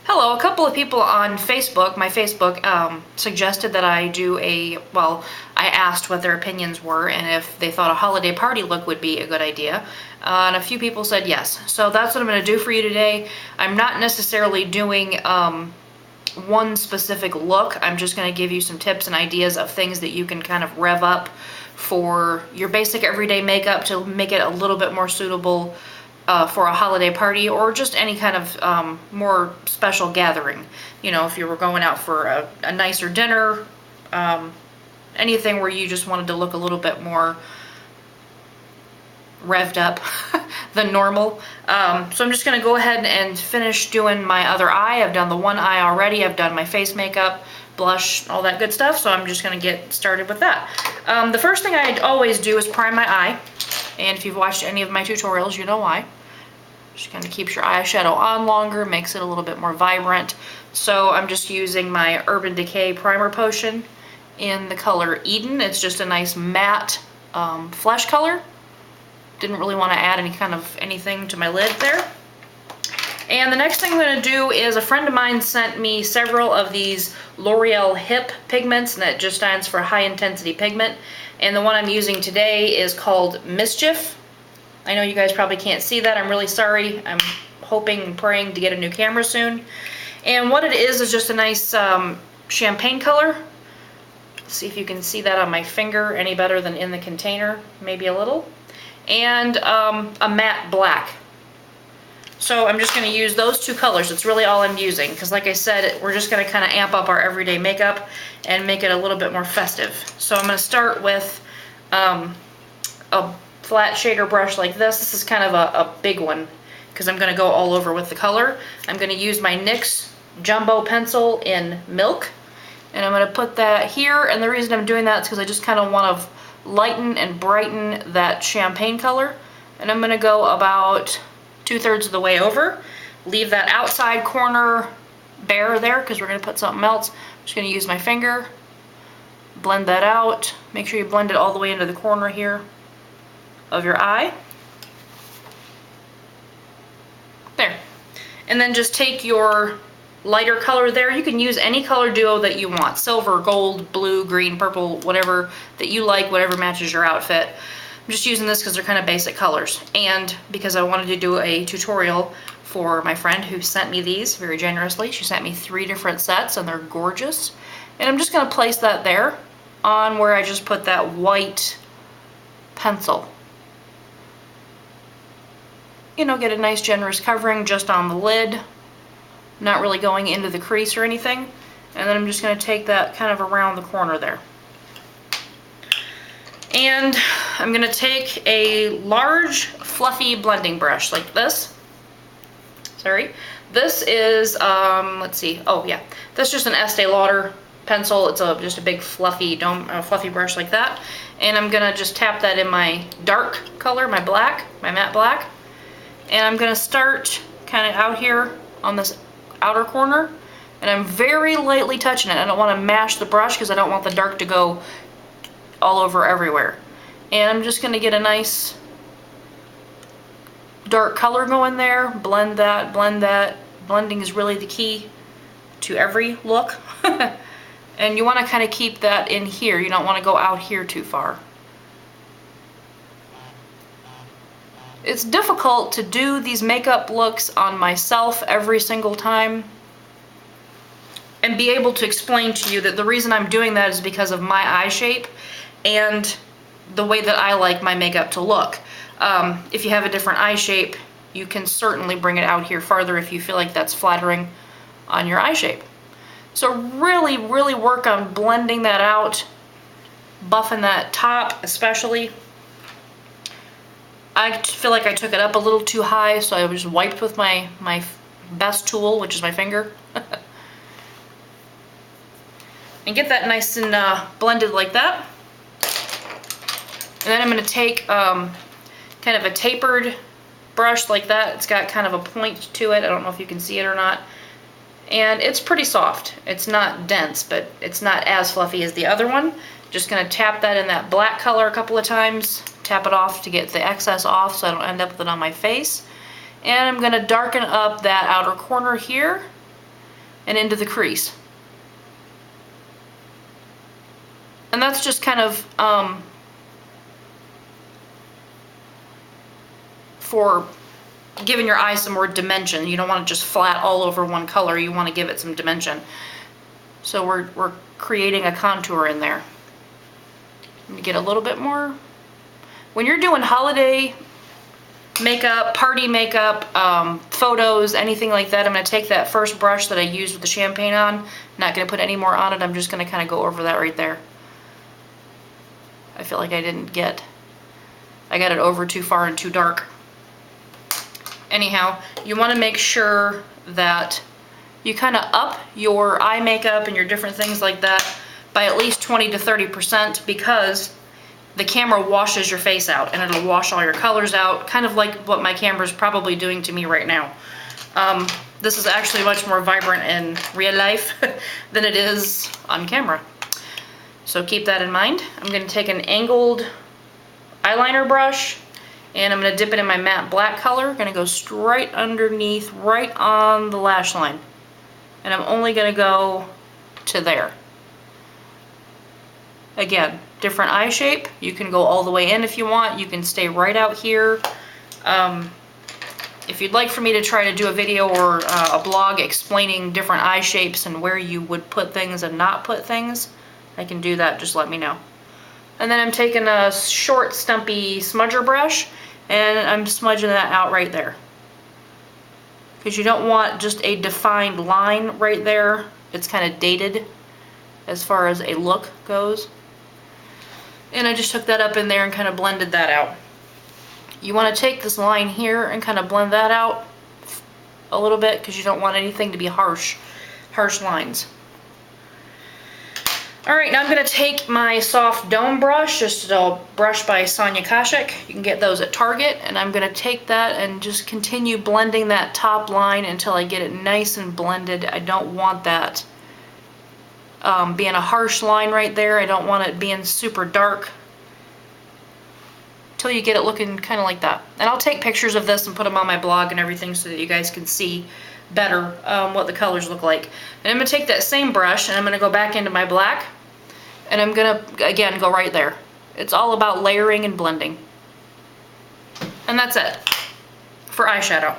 Hello, a couple of people on Facebook, my Facebook, suggested that I do I asked what their opinions were and if they thought a holiday party look would be a good idea. And a few people said yes. So that's what I'm going to do for you today. I'm not necessarily doing one specific look. I'm just going to give you some tips and ideas of things that you can kind of rev up for your basic everyday makeup to make it a little bit more suitable for a holiday party or just any kind of more special gathering. You know, if you were going out for a nicer dinner, anything where you just wanted to look a little bit more revved up than normal. So I'm just going to go ahead and finish doing my other eye. I've done the one eye already. I've done my face makeup, blush, all that good stuff. So I'm just going to get started with that. The first thing I always do is prime my eye. And if you've watched any of my tutorials, you know why. Just kind of keeps your eyeshadow on longer, makes it a little bit more vibrant. So I'm just using my Urban Decay Primer Potion in the color Eden. It's just a nice matte flesh color. Didn't really want to add any kind of anything to my lid there. And the next thing I'm going to do is a friend of mine sent me several of these L'Oreal Hip pigments, and that just stands for high intensity pigment. And the one I'm using today is called Mischief. I know you guys probably can't see that. I'm really sorry. I'm hoping and praying to get a new camera soon. And what it is just a nice champagne color. Let's see if you can see that on my finger any better than in the container. Maybe a little. And a matte black. So I'm just going to use those two colors. It's really all I'm using because, like I said, we're just going to kind of amp up our everyday makeup and make it a little bit more festive. So I'm going to start with a flat shader brush like this. This is kind of a big one because I'm going to go all over with the color. I'm going to use my NYX Jumbo Pencil in Milk, and I'm going to put that here. And the reason I'm doing that is because I just kind of want to lighten and brighten that champagne color. And I'm going to go about 2/3 of the way over. Leave that outside corner bare there because we're going to put something else. I'm just going to use my finger, blend that out. Make sure you blend it all the way into the corner here of your eye. There. And then just take your lighter color there. You can use any color duo that you want. Silver, gold, blue, green, purple, whatever that you like, whatever matches your outfit. I'm just using this because they're kind of basic colors, and because I wanted to do a tutorial for my friend who sent me these very generously. She sent me 3 different sets and they're gorgeous. And I'm just going to place that there on where I just put that white pencil. You know, get a nice generous covering just on the lid, not really going into the crease or anything. And then I'm just going to take that kind of around the corner there. And I'm going to take a large fluffy blending brush like this. Sorry. This is, let's see, oh yeah, that's just an Estee Lauder pencil. It's just a big fluffy fluffy brush like that. And I'm going to just tap that in my dark color, my black, my matte black. And I'm going to start kind of out here on this outer corner. And I'm very lightly touching it. I don't want to mash the brush because I don't want the dark to go all over everywhere. And I'm just going to get a nice dark color going there. Blend that, blend that. Blending is really the key to every look. And you want to kind of keep that in here. You don't want to go out here too far. It's difficult to do these makeup looks on myself every single time and be able to explain to you that the reason I'm doing that is because of my eye shape and the way that I like my makeup to look. If you have a different eye shape, you can certainly bring it out here farther if you feel like that's flattering on your eye shape. So really, really work on blending that out, buffing that top especially. I feel like I took it up a little too high, so I just wiped with my best tool, which is my finger. And get that nice and blended like that. And then I'm going to take kind of a tapered brush like that. It's got kind of a point to it. I don't know if you can see it or not. And it's pretty soft. It's not dense, but it's not as fluffy as the other one. Just going to tap that in that black color a couple of times. Tap it off to get the excess off so I don't end up with it on my face. And I'm going to darken up that outer corner here and into the crease. And that's just kind of for giving your eye some more dimension. You don't want to just flat all over one color. You want to give it some dimension. So we're creating a contour in there. I'm going to get a little bit more. When you're doing holiday makeup, party makeup, photos, anything like that, I'm going to take that first brush that I used with the champagne on. I'm not going to put any more on it. I'm just going to kind of go over that right there. I feel like I got it over too far and too dark. Anyhow, you want to make sure that you kind of up your eye makeup and your different things like that by at least 20 to 30%, because the camera washes your face out and it'll wash all your colors out, kind of like what my camera's probably doing to me right now. This is actually much more vibrant in real life than it is on camera. So keep that in mind. I'm going to take an angled eyeliner brush and I'm going to dip it in my matte black color. Going to go straight underneath, right on the lash line. And I'm only going to go to there. Again, different eye shape. You can go all the way in if you want. You can stay right out here. If you'd like for me to try to do a video or a blog explaining different eye shapes and where you would put things and not put things, I can do that, just let me know. And then I'm taking a short stumpy smudger brush and I'm smudging that out right there. Because you don't want just a defined line right there. It's kind of dated as far as a look goes. And I just took that up in there and kind of blended that out. You want to take this line here and kind of blend that out a little bit because you don't want anything to be harsh lines. Alright, now I'm going to take my soft dome brush, just a brush by Sonia Kashuk. You can get those at Target, and I'm going to take that and just continue blending that top line until I get it nice and blended. I don't want that being a harsh line right there. I don't want it being super dark until you get it looking kind of like that. And I'll take pictures of this and put them on my blog and everything so that you guys can see better what the colors look like. And I'm going to take that same brush and I'm going to go back into my black and I'm going to, again, go right there. It's all about layering and blending. And that's it for eyeshadow.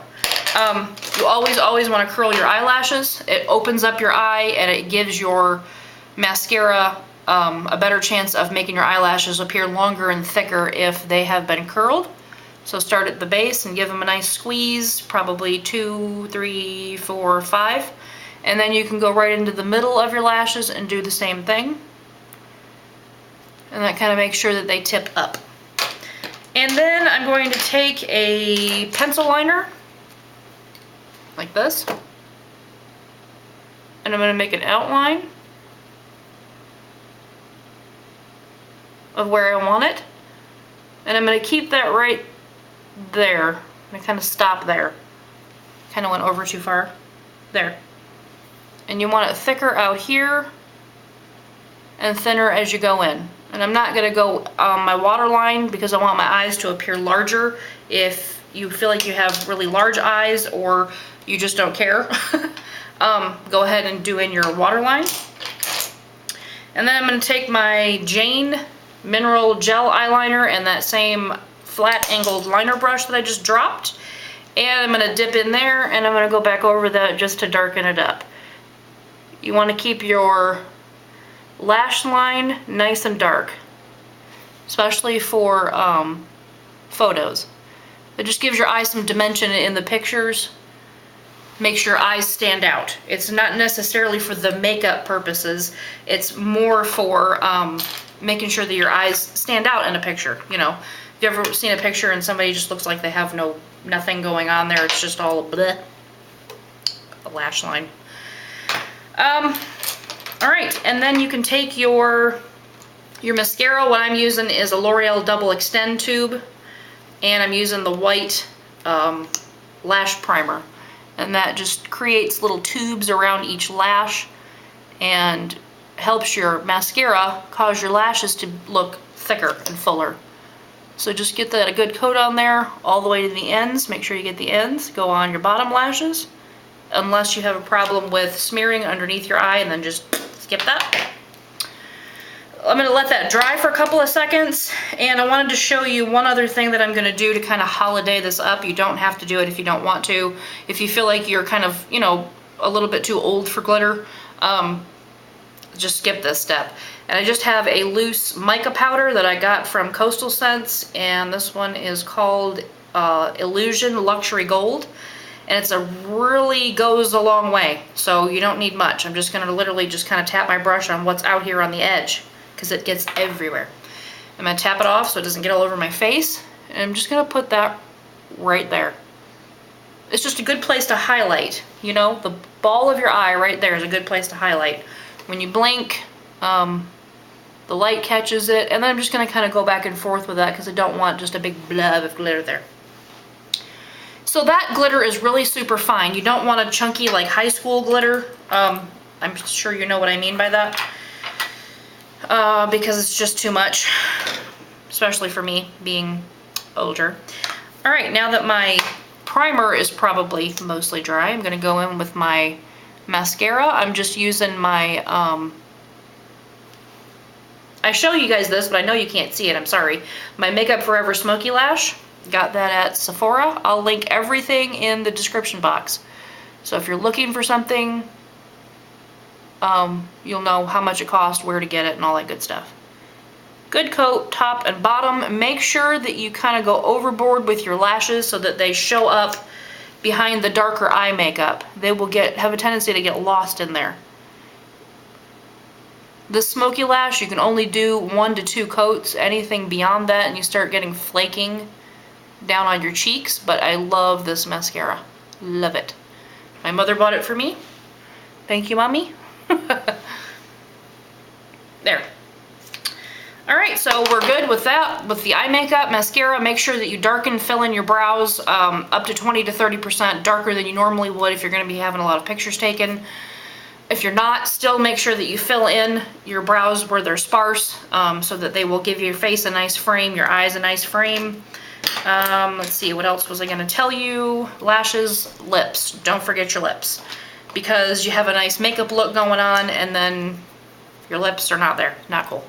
You always want to curl your eyelashes. It opens up your eye and it gives your mascara a better chance of making your eyelashes appear longer and thicker if they have been curled. So start at the base and give them a nice squeeze, probably 2, 3, 4, 5. And then you can go right into the middle of your lashes and do the same thing. And that kind of makes sure that they tip up. And then I'm going to take a pencil liner, like this. And I'm going to make an outline of where I want it. And I'm going to keep that right there. I kind of stop there. Kind of went over too far. There. And you want it thicker out here and thinner as you go in. And I'm not going to go on my waterline because I want my eyes to appear larger. If you feel like you have really large eyes or you just don't care, go ahead and do in your waterline. And then I'm going to take my Jane Mineral Gel Eyeliner and that same flat angled liner brush that I just dropped, and I'm going to dip in there and I'm going to go back over that just to darken it up. You want to keep your lash line nice and dark, especially for photos. It just gives your eyes some dimension in the pictures, makes your eyes stand out. It's not necessarily for the makeup purposes, it's more for making sure that your eyes stand out in a picture. You know, have you ever seen a picture and somebody just looks like they have nothing going on there, it's just all bleh, a lash line. Alright, and then you can take your mascara. What I'm using is a L'Oreal Double Extend tube, and I'm using the white lash primer. And that just creates little tubes around each lash and helps your mascara cause your lashes to look thicker and fuller. So just get that a good coat on there all the way to the ends. Make sure you get the ends. Go on your bottom lashes, unless you have a problem with smearing underneath your eye, and then just skip that. I'm gonna let that dry for a couple of seconds, and I wanted to show you one other thing that I'm gonna do to kind of holiday this up. You don't have to do it if you don't want to. If you feel like you're kind of, you know, a little bit too old for glitter, just skip this step. And I just have a loose mica powder that I got from Coastal Scents, and this one is called Illusion Luxury Gold. And it's really goes a long way, so you don't need much. I'm just gonna literally just kind of tap my brush on what's out here on the edge, because it gets everywhere. I'm gonna tap it off so it doesn't get all over my face, and I'm just gonna put that right there. It's just a good place to highlight, you know, the ball of your eye right there is a good place to highlight. When you blink, the light catches it, and then I'm just gonna kind of go back and forth with that because I don't want just a big blob of glitter there. So that glitter is really super fine. You don't want a chunky like high school glitter. I'm sure you know what I mean by that. Because it's just too much, especially for me being older. All right, now that my primer is probably mostly dry, I'm gonna go in with my mascara. I'm just using my, I show you guys this, but I know you can't see it, I'm sorry. My Makeup Forever Smoky Lash, got that at Sephora. I'll link everything in the description box. So if you're looking for something, you'll know how much it costs, where to get it, and all that good stuff. Good coat, top and bottom. Make sure that you kind of go overboard with your lashes so that they show up behind the darker eye makeup. They will have a tendency to get lost in there. This smoky lash, you can only do 1 to 2 coats. Anything beyond that and you start getting flaking down on your cheeks, but I love this mascara. Love it. My mother bought it for me. Thank you, Mommy. There. Alright, so we're good with that. With the eye makeup, mascara, make sure that you darken, fill in your brows up to 20 to 30% darker than you normally would if you're going to be having a lot of pictures taken. If you're not, still make sure that you fill in your brows where they're sparse so that they will give your face a nice frame, your eyes a nice frame. Let's see, what else was I going to tell you? Lashes, lips. Don't forget your lips. Because you have a nice makeup look going on and then your lips are not there. Not cool.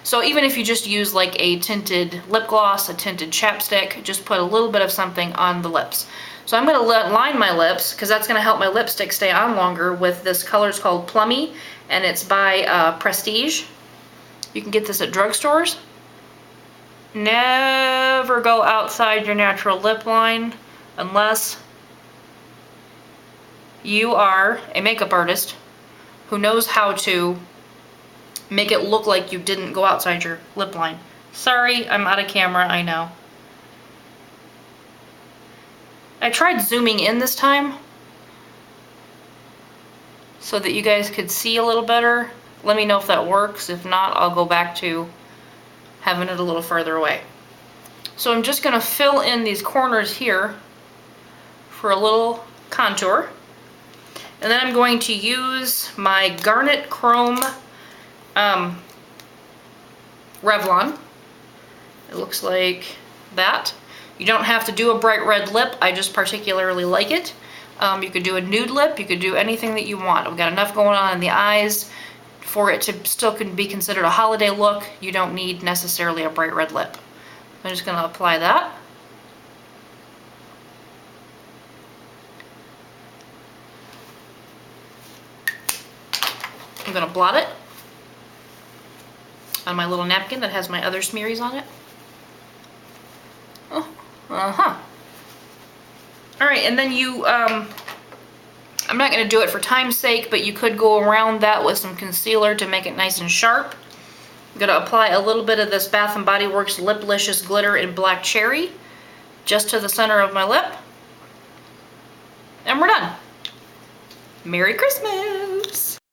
So even if you just use like a tinted lip gloss, a tinted chapstick, just put a little bit of something on the lips. So I'm going to line my lips because that's going to help my lipstick stay on longer with this color. It's called Plummy and it's by Prestige. You can get this at drugstores. Never go outside your natural lip line unless you are a makeup artist who knows how to make it look like you didn't go outside your lip line. Sorry, I'm out of camera, I know. I tried zooming in this time so that you guys could see a little better. Let me know if that works. If not, I'll go back to having it a little further away. So I'm just gonna fill in these corners here for a little contour. And then I'm going to use my Garnet Chrome Revlon. It looks like that. You don't have to do a bright red lip. I just particularly like it. You could do a nude lip. You could do anything that you want. We've got enough going on in the eyes for it to still be considered a holiday look. You don't need necessarily a bright red lip. I'm just going to apply that. I'm going to blot it on my little napkin that has my other smearies on it. Oh, Alright, and then you, I'm not going to do it for time's sake, but you could go around that with some concealer to make it nice and sharp. I'm going to apply a little bit of this Bath & Body Works Liplicious Glitter in Black Cherry just to the center of my lip. And we're done. Merry Christmas!